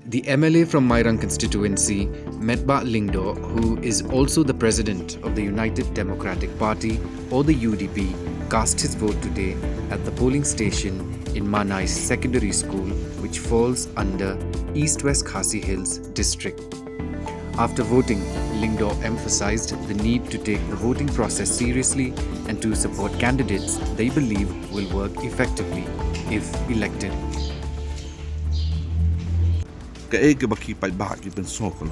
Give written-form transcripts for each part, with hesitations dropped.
The MLA from Mairang Constituency, Metbah Lyngdoh, who is also the president of the United Democratic Party or the UDP, cast his vote today at the polling station in Manai Secondary School, which falls under East-West Khasi Hills district. After voting, Lyngdoh emphasized the need to take the voting process seriously and to support candidates they believe will work effectively if elected. Kae ke baki pai ba ki ben so kono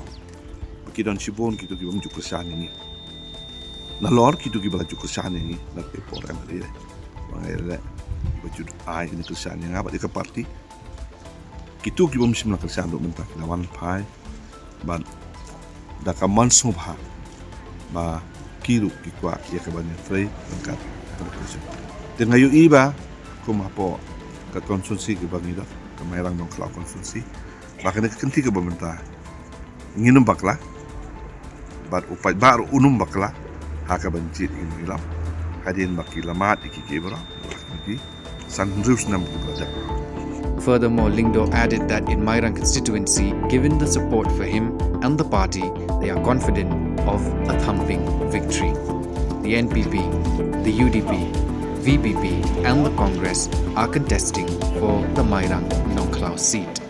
baki don chibon ki to ki bam juk sani ni na lor ki to ki bala juk sani ni na pe por am ri le ba ju ai ni to sani nga ba de ka parti ki to ki bam sim na ka sani do menta na wan pai ba da ka man so ba kiru ki kwa ya ka ban frei ka de ngayu iba ko ma po ka constituency ki bangi da ka Mairang-Nongkhlaw constituency bahkan kenti ke pemerintah nginum bakla bat upai baru unum bakla haka banjit ini lam hadin baki lamat iki kebra baki san rus nam belajar. Furthermore, Lyngdoh added that in Mairang constituency, given the support for him and the party, they are confident of a thumping victory. The NPP, the UDP, VPP and the Congress are contesting for the Mairang-Nongkhlaw seat.